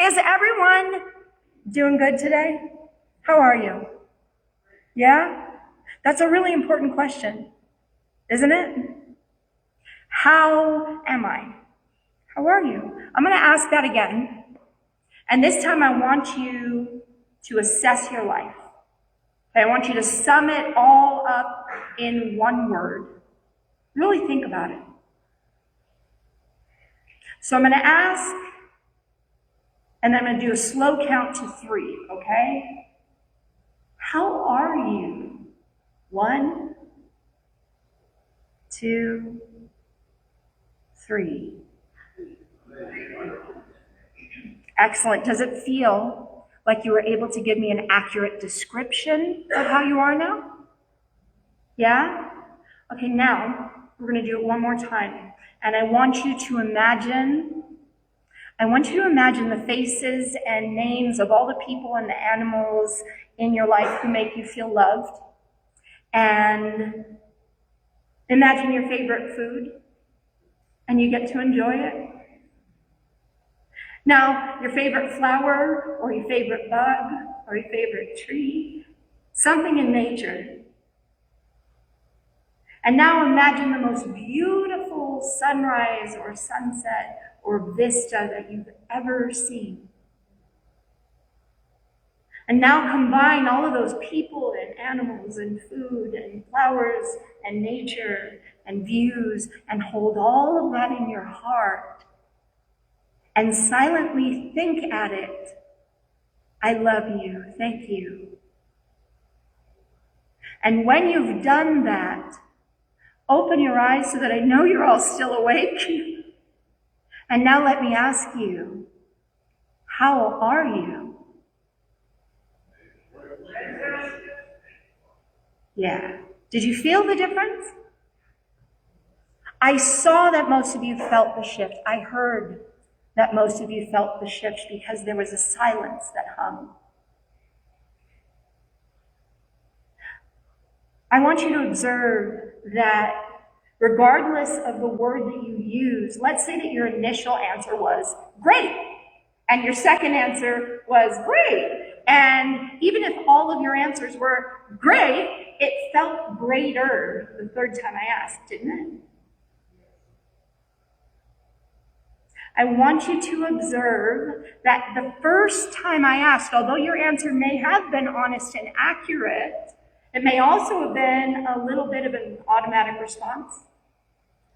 Is everyone doing good today? How are you? Yeah? That's a really important question, isn't it? How am I? How are you? I'm going to ask that again. And this time I want you to assess your life. I want you to sum it all up in one word. Really think about it. So I'm going to ask, and then I'm going to do a slow count to 3, okay? How are you? 1, 2, 3. Excellent. Does it feel like you were able to give me an accurate description of how you are now? Yeah? Okay, now we're going to do it one more time. And I want you to imagine the faces and names of all the people and the animals in your life who make you feel loved. And imagine your favorite food, and you get to enjoy it. Now, your favorite flower, or your favorite bug, or your favorite tree, something in nature. And now imagine the most beautiful sunrise or sunset or vista that you've ever seen. And now combine all of those people and animals and food and flowers and nature and views and hold all of that in your heart and silently think at it. I love you. Thank you. And when you've done that, open your eyes so that I know you're all still awake. And now let me ask you, how are you? Yeah. Did you feel the difference? I saw that most of you felt the shift. I heard that most of you felt the shift because there was a silence that hung. I want you to observe that regardless of the word that you use, let's say that your initial answer was great, and your second answer was great. And even if all of your answers were great, it felt greater the third time I asked, didn't it? I want you to observe that the first time I asked, although your answer may have been honest and accurate, it may also have been a little bit of an automatic response,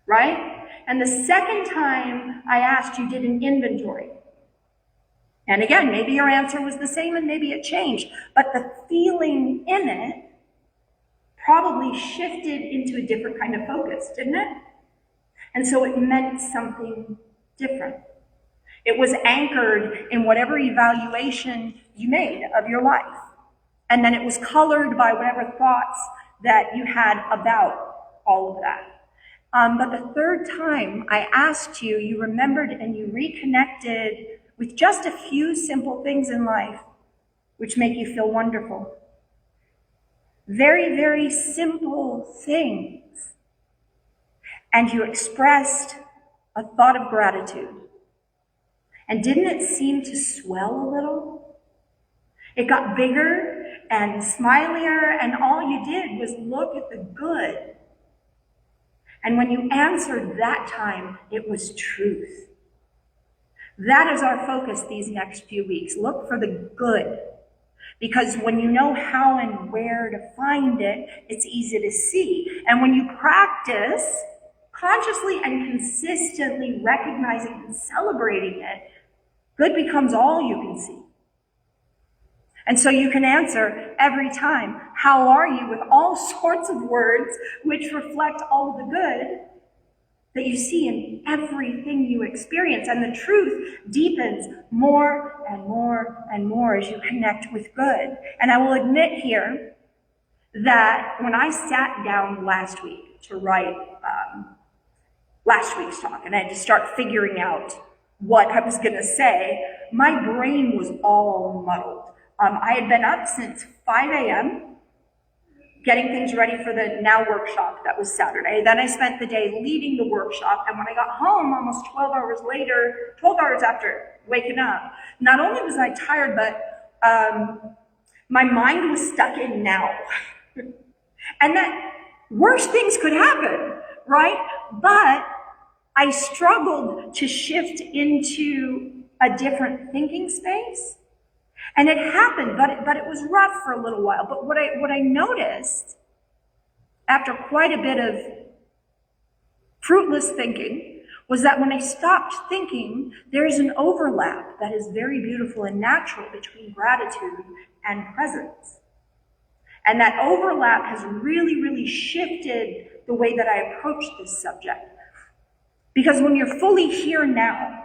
right? And the second time I asked, you did an inventory. And again, maybe your answer was the same and maybe it changed, but the feeling in it probably shifted into a different kind of focus, didn't it? And so it meant something different. It was anchored in whatever evaluation you made of your life. And then it was colored by whatever thoughts that you had about all of that. But the third time I asked you, you remembered and you reconnected with just a few simple things in life which make you feel wonderful. Very, very simple things. And you expressed a thought of gratitude. And didn't it seem to swell a little? It got bigger and smilier, and all you did was look at the good. And when you answered that time, it was truth. That is our focus these next few weeks. Look for the good. Because when you know how and where to find it, it's easy to see. And when you practice consciously and consistently recognizing and celebrating it, good becomes all you can see. And so you can answer every time, how are you, with all sorts of words which reflect all of the good that you see in everything you experience. And the truth deepens more and more and more as you connect with good. And I will admit here that when I sat down last week to write last week's talk, and I had to start figuring out what I was going to say, my brain was all muddled. I had been up since 5 a.m., getting things ready for the Now workshop that was Saturday. Then I spent the day leading the workshop, and when I got home almost 12 hours later, 12 hours after waking up, not only was I tired, but my mind was stuck in now. And that worse things could happen, right? But I struggled to shift into a different thinking space. And it happened, but it was rough for a little while. But what I noticed after quite a bit of fruitless thinking was that when I stopped thinking, there's an overlap that is very beautiful and natural between gratitude and presence. And that overlap has really, really shifted the way that I approach this subject. Because when you're fully here now,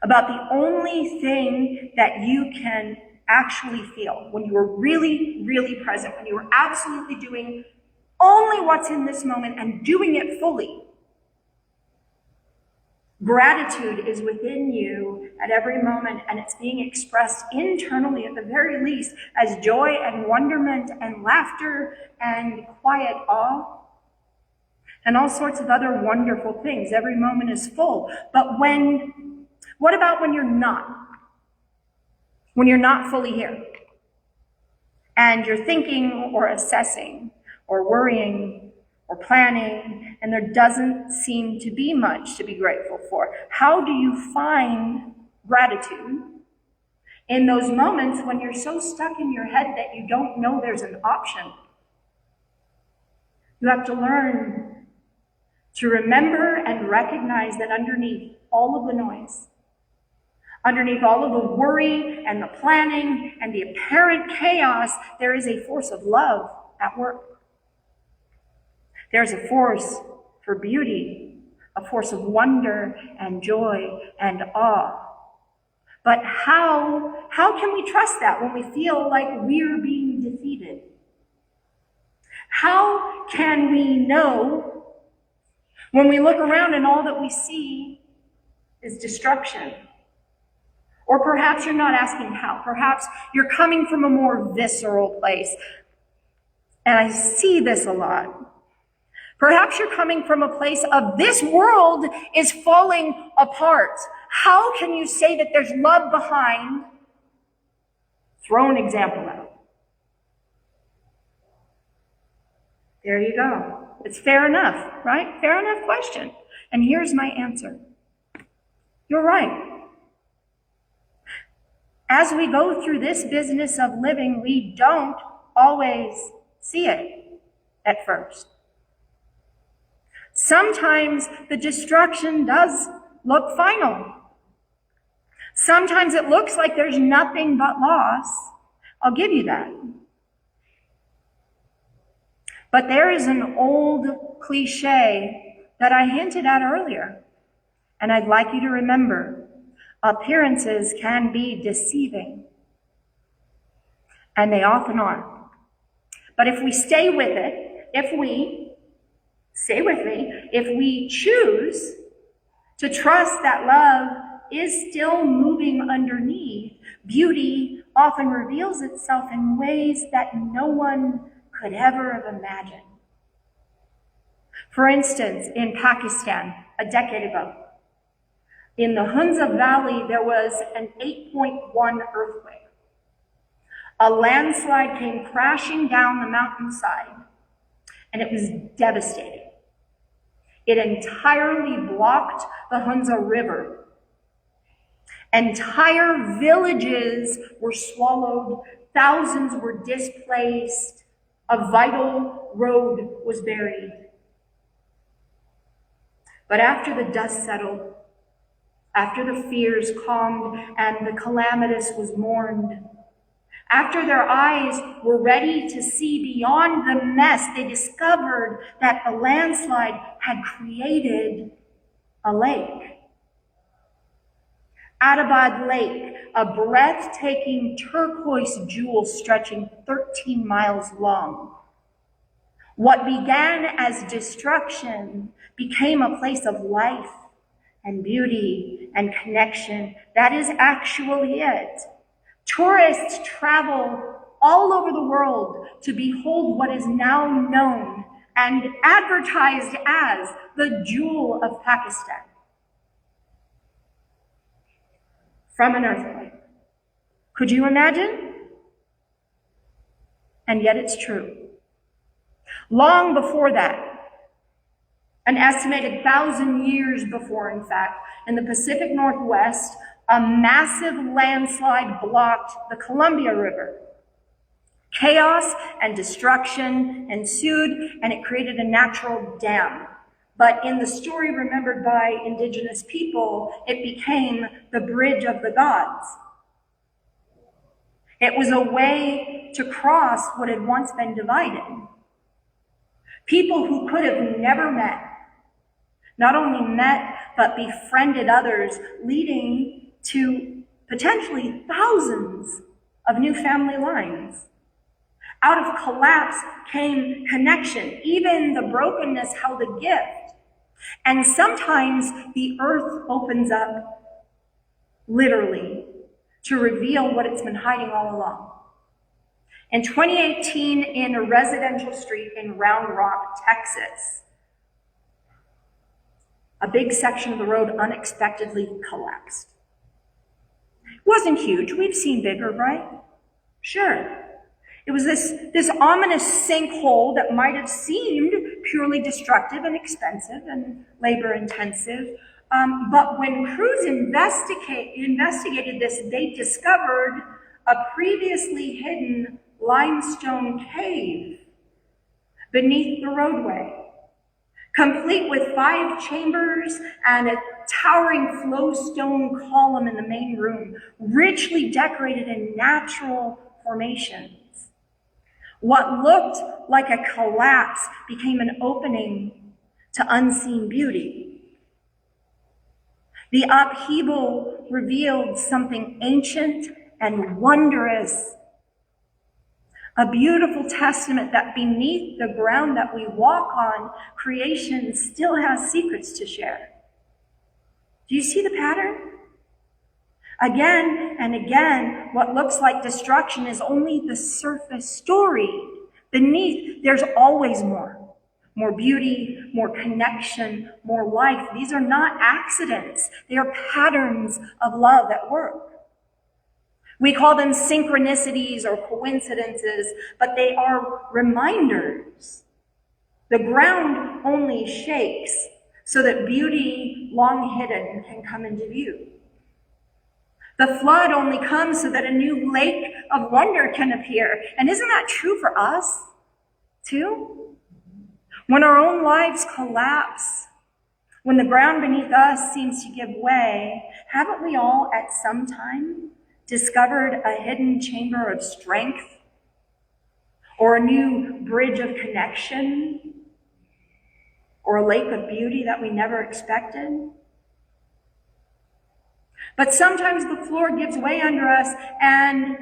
about the only thing that you can actually feel, when you are really, really present, when you are absolutely doing only what's in this moment and doing it fully, gratitude is within you at every moment, and it's being expressed internally at the very least as joy and wonderment and laughter and quiet awe and all sorts of other wonderful things. Every moment is full. But what about when you're not? When you're not fully here and you're thinking or assessing or worrying or planning, and there doesn't seem to be much to be grateful for. How do you find gratitude in those moments when you're so stuck in your head that you don't know there's an option? You have to learn to remember and recognize that underneath all of the noise, underneath all of the worry and the planning and the apparent chaos, there is a force of love at work. There's a force for beauty, a force of wonder and joy and awe. But how can we trust that when we feel like we're being defeated? How can we know when we look around and all that we see is destruction? Or perhaps you're not asking how. Perhaps you're coming from a more visceral place. And I see this a lot. Perhaps you're coming from a place of this world is falling apart. How can you say that there's love behind? Throw an example out. There you go. It's fair enough, right? Fair enough question. And here's my answer. You're right. As we go through this business of living, we don't always see it at first. Sometimes the destruction does look final. Sometimes it looks like there's nothing but loss. I'll give you that. But there is an old cliche that I hinted at earlier, and I'd like you to remember. Appearances can be deceiving, and they often are. But if we stay with it, if we choose to trust that love is still moving underneath, beauty often reveals itself in ways that no one could ever have imagined. For instance, in Pakistan, a decade ago, in the Hunza Valley, there was an 8.1 earthquake. A landslide came crashing down the mountainside, and it was devastating. It entirely blocked the Hunza River. Entire villages were swallowed. Thousands were displaced. A vital road was buried. But after the dust settled, after the fears calmed and the calamitous was mourned, after their eyes were ready to see beyond the mess, they discovered that the landslide had created a lake. Atabad Lake, a breathtaking turquoise jewel stretching 13 miles long. What began as destruction became a place of life and beauty and connection. That is actually it. Tourists travel all over the world to behold what is now known and advertised as the Jewel of Pakistan from an earthquake. Could you imagine? And yet it's true. Long before that, an estimated 1,000 years before, in fact, in the Pacific Northwest, a massive landslide blocked the Columbia River. Chaos and destruction ensued, and it created a natural dam. But in the story remembered by indigenous people, it became the bridge of the gods. It was a way to cross what had once been divided. People who could have never met, not only met, but befriended others, leading to potentially thousands of new family lines. Out of collapse came connection. Even the brokenness held a gift. And sometimes the earth opens up, literally, to reveal what it's been hiding all along. In 2018, in a residential street in Round Rock, Texas, a big section of the road unexpectedly collapsed. It wasn't huge. We've seen bigger, right? Sure. It was this ominous sinkhole that might have seemed purely destructive and expensive and labor-intensive. But when crews investigated this, they discovered a previously hidden limestone cave beneath the roadway, complete with 5 chambers and a towering flowstone column in the main room, richly decorated in natural formations. What looked like a collapse became an opening to unseen beauty. The upheaval revealed something ancient and wondrous, a beautiful testament that beneath the ground that we walk on, creation still has secrets to share. Do you see the pattern? Again and again, what looks like destruction is only the surface story. Beneath, there's always more. More beauty, more connection, more life. These are not accidents. They are patterns of love at work. We call them synchronicities or coincidences, but they are reminders. The ground only shakes so that beauty long hidden can come into view. The flood only comes so that a new lake of wonder can appear. And isn't that true for us, too? When our own lives collapse, when the ground beneath us seems to give way, haven't we all at some time discovered a hidden chamber of strength or a new bridge of connection or a lake of beauty that we never expected? But sometimes the floor gives way under us and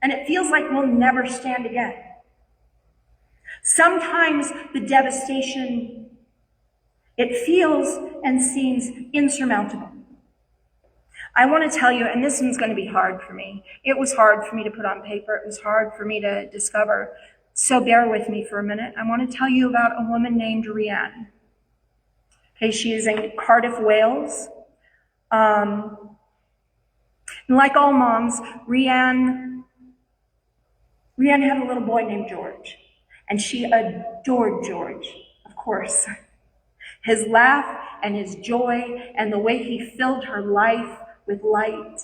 it feels like we'll never stand again. Sometimes the devastation, it feels and seems insurmountable. I want to tell you, and this one's going to be hard for me. It was hard for me to put on paper. It was hard for me to discover. So bear with me for a minute. I want to tell you about a woman named Rhiannon. Okay, she is in Cardiff, Wales. Like all moms, Rhiannon had a little boy named George, and she adored George, of course. His laugh and his joy and the way he filled her life with light.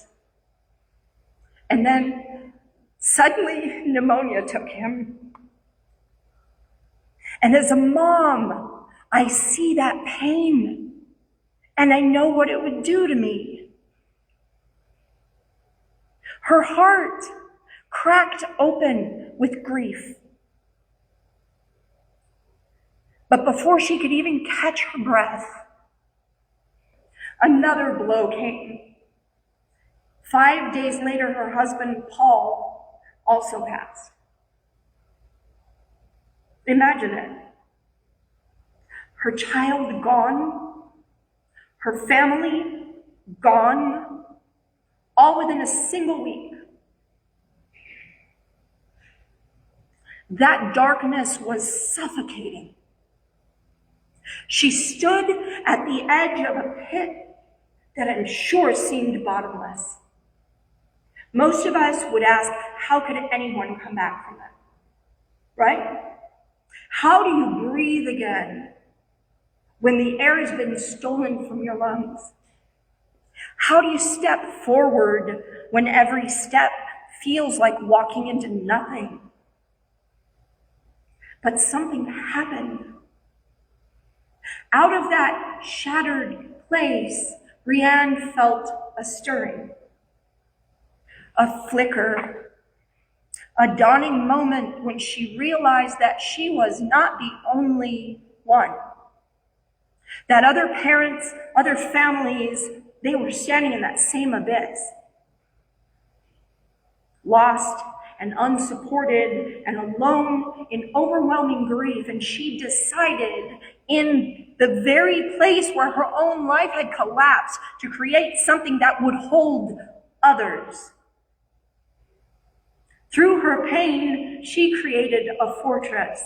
And then suddenly pneumonia took him. And as a mom, I see that pain, and I know what it would do to me. Her heart cracked open with grief. But before she could even catch her breath, another blow came. 5 days later, her husband, Paul, also passed. Imagine it. Her child gone, her family gone, all within a single week. That darkness was suffocating. She stood at the edge of a pit that I'm sure seemed bottomless. Most of us would ask, how could anyone come back from that? Right? How do you breathe again when the air has been stolen from your lungs? How do you step forward when every step feels like walking into nothing? But something happened. Out of that shattered place, Brianne felt a stirring, a flicker, a dawning moment when she realized that she was not the only one. That other parents, other families, they were standing in that same abyss. Lost and unsupported and alone in overwhelming grief. And she decided in the very place where her own life had collapsed to create something that would hold others. Through her pain, she created a fortress.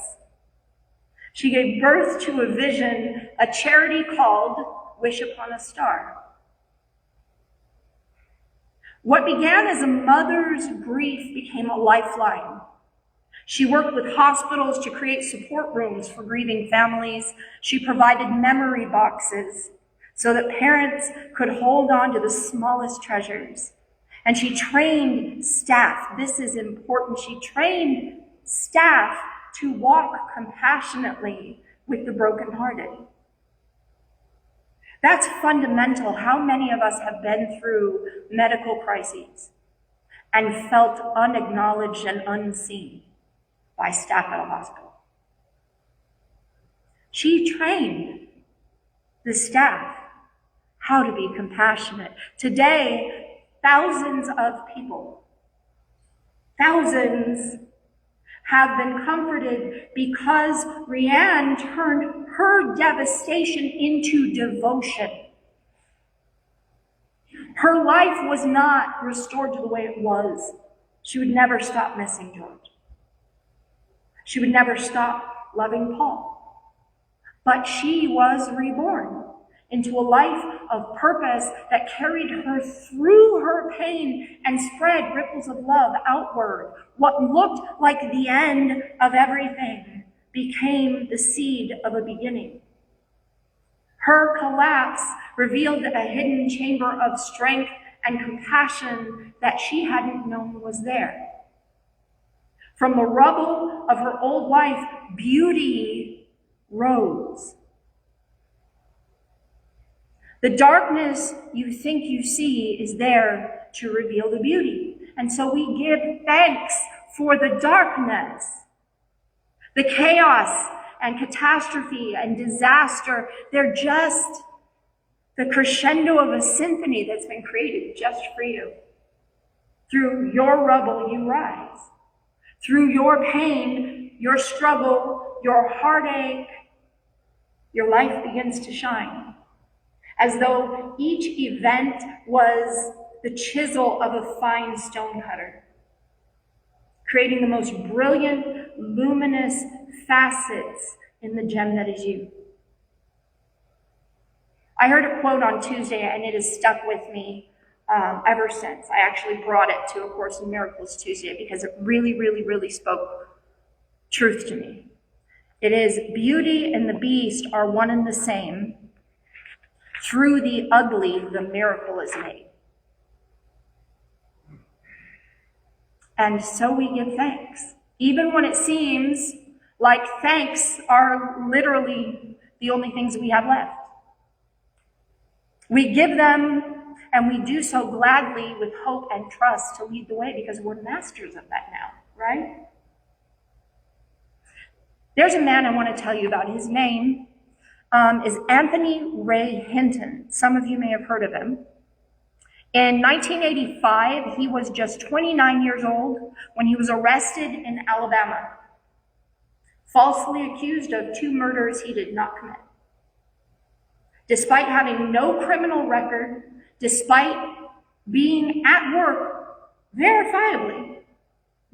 She gave birth to a vision, a charity called Wish Upon a Star. What began as a mother's grief became a lifeline. She worked with hospitals to create support rooms for grieving families. She provided memory boxes so that parents could hold on to the smallest treasures. And she trained staff. This is important. She trained staff to walk compassionately with the brokenhearted. That's fundamental. How many of us have been through medical crises and felt unacknowledged and unseen by staff at a hospital? She trained the staff how to be compassionate. Today, thousands of people, thousands have been comforted because Brianne turned her devastation into devotion. Her life was not restored to the way it was. She would never stop missing George. She would never stop loving Paul. But she was reborn into a life of purpose that carried her through her pain and spread ripples of love outward. What looked like the end of everything became the seed of a beginning. Her collapse revealed a hidden chamber of strength and compassion that she hadn't known was there. From the rubble of her old life, beauty rose. The darkness you think you see is there to reveal the beauty. And so we give thanks for the darkness. The chaos and catastrophe and disaster, they're just the crescendo of a symphony that's been created just for you. Through your rubble, you rise. Through your pain, your struggle, your heartache, your life begins to shine. As though each event was the chisel of a fine stonecutter, creating the most brilliant, luminous facets in the gem that is you. I heard a quote on Tuesday, and it has stuck with me ever since. I actually brought it to A Course in Miracles Tuesday because it really, really, really spoke truth to me. It is, beauty and the beast are one and the same. Through the ugly, the miracle is made. And so we give thanks, even when it seems like thanks are literally the only things we have left. We give them, and we do so gladly with hope and trust to lead the way because we're masters of that now, right? There's a man I want to tell you about. His name is Anthony Ray Hinton. Some of you may have heard of him. In 1985, he was just 29 years old when he was arrested in Alabama, falsely accused of 2 murders he did not commit. Despite having no criminal record, despite being at work verifiably,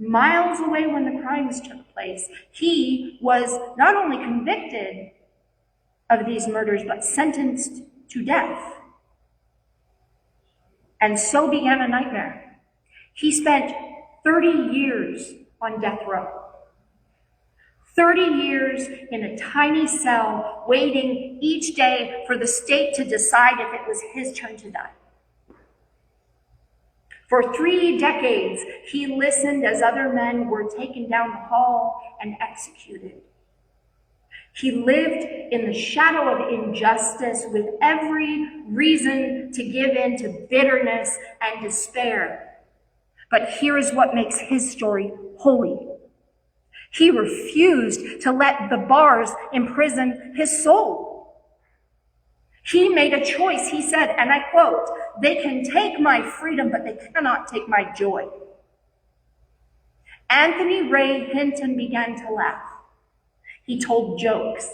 miles away when the crimes took place. He was not only convicted of these murders, but sentenced to death. And so began a nightmare. He spent 30 years on death row. 30 years in a tiny cell, waiting each day for the state to decide if it was his turn to die. For 3 decades, he listened as other men were taken down the hall and executed. He lived in the shadow of injustice with every reason to give in to bitterness and despair. But here is what makes his story holy. He refused to let the bars imprison his soul. He made a choice. He said, and I quote, "They can take my freedom, but they cannot take my joy." Anthony Ray Hinton began to laugh. He told jokes.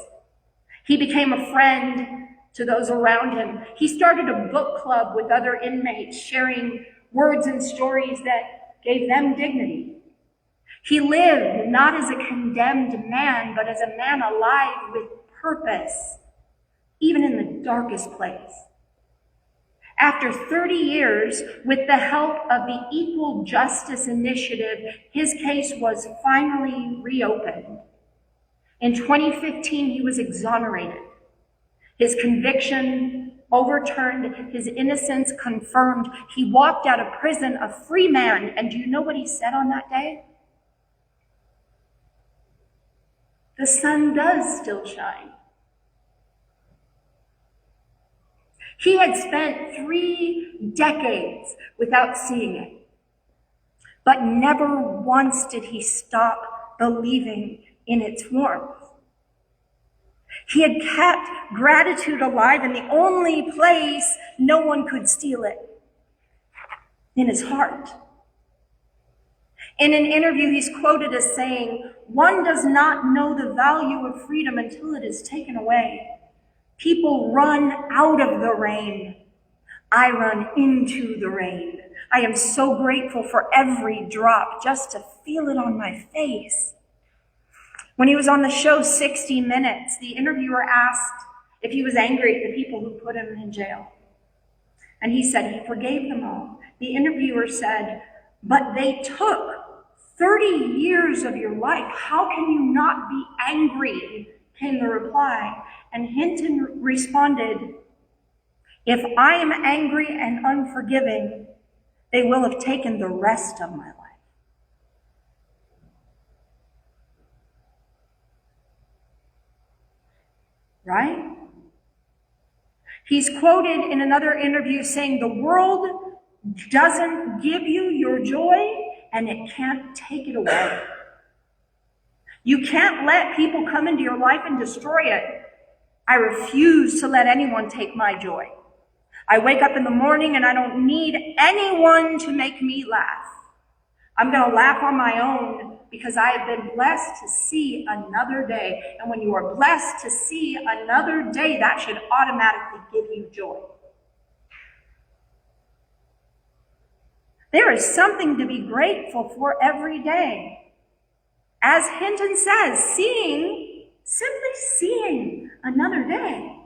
He became a friend to those around him. He started a book club with other inmates, sharing words and stories that gave them dignity. He lived not as a condemned man, but as a man alive with purpose, even in the darkest place. After 30 years, with the help of the Equal Justice Initiative, his case was finally reopened. In 2015, he was exonerated. His conviction overturned, his innocence confirmed. He walked out of prison a free man, and do you know what he said on that day? The sun does still shine. He had spent 3 decades without seeing it, but never once did he stop believing in its warmth. He had kept gratitude alive in the only place no one could steal it, in his heart. In an interview, he's quoted as saying, "One does not know the value of freedom until it is taken away. People run out of the rain. I run into the rain. I am so grateful for every drop just to feel it on my face." When he was on the show 60 Minutes, the interviewer asked if he was angry at the people who put him in jail. And he said he forgave them all. The interviewer said, "But they took 30 years of your life. How can you not be angry?" came the reply. And Hinton responded, "If I am angry and unforgiving, they will have taken the rest of my life." Right? He's quoted in another interview saying, "The world doesn't give you your joy and it can't take it away. You can't let people come into your life and destroy it. I refuse to let anyone take my joy. I wake up in the morning and I don't need anyone to make me laugh. I'm going to laugh on my own because I have been blessed to see another day." And when you are blessed to see another day, that should automatically give you joy. There is something to be grateful for every day. As Hinton says, simply seeing another day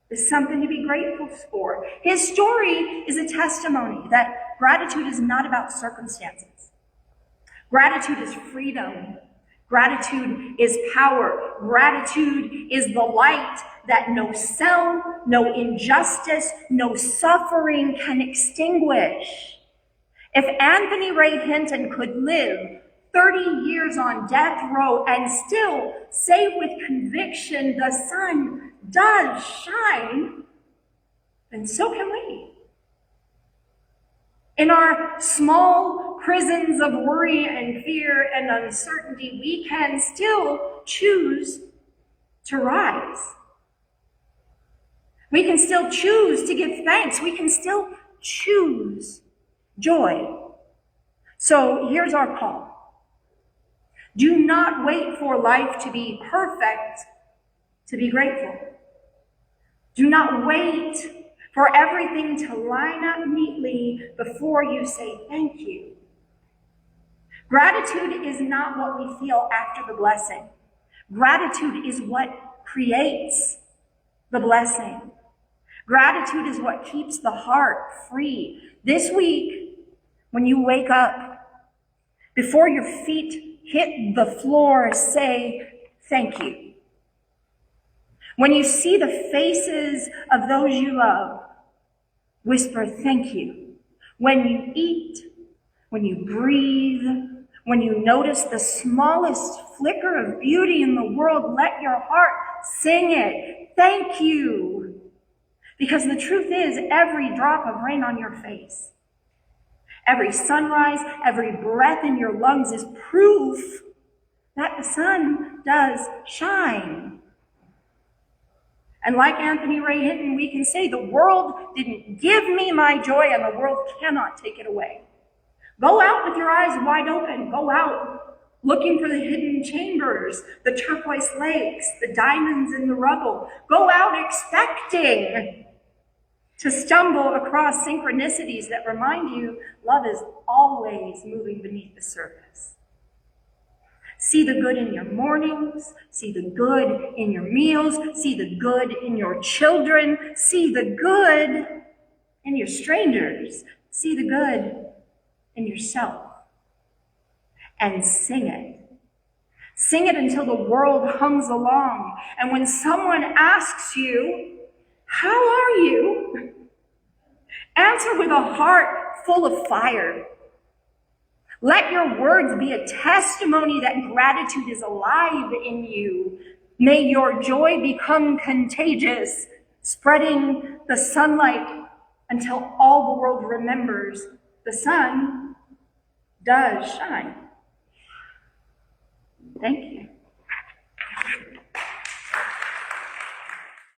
is something to be grateful for. His story is a testimony that gratitude is not about circumstances. Gratitude is freedom. Gratitude is power. Gratitude is the light that no cell, no injustice, no suffering can extinguish. If Anthony Ray Hinton could live 30 years on death row and still say with conviction, "The sun does shine," then so can we. In our small prisons of worry and fear and uncertainty, we can still choose to rise. We can still choose to give thanks. We can still choose joy. So here's our call. Do not wait for life to be perfect to be grateful. Do not wait for everything to line up neatly before you say thank you. Gratitude is not what we feel after the blessing. Gratitude is what creates the blessing. Gratitude is what keeps the heart free. This week, when you wake up, before your feet hit the floor, say, thank you. When you see the faces of those you love, whisper, thank you. When you eat, when you breathe, when you notice the smallest flicker of beauty in the world, let your heart sing it. Thank you. Because the truth is, every drop of rain on your face, every sunrise, every breath in your lungs is proof that the sun does shine. And like Anthony Ray Hinton, we can say, the world didn't give me my joy, and the world cannot take it away. Go out with your eyes wide open. Go out looking for the hidden chambers, the turquoise lakes, the diamonds in the rubble. Go out expecting to stumble across synchronicities that remind you love is always moving beneath the surface. See the good in your mornings, see the good in your meals, see the good in your children, see the good in your strangers, see the good in yourself, and sing it. Sing it until the world hums along. And when someone asks you, how are you? Answer with a heart full of fire. Let your words be a testimony that gratitude is alive in you. May your joy become contagious, spreading the sunlight until all the world remembers the sun does shine. Thank you.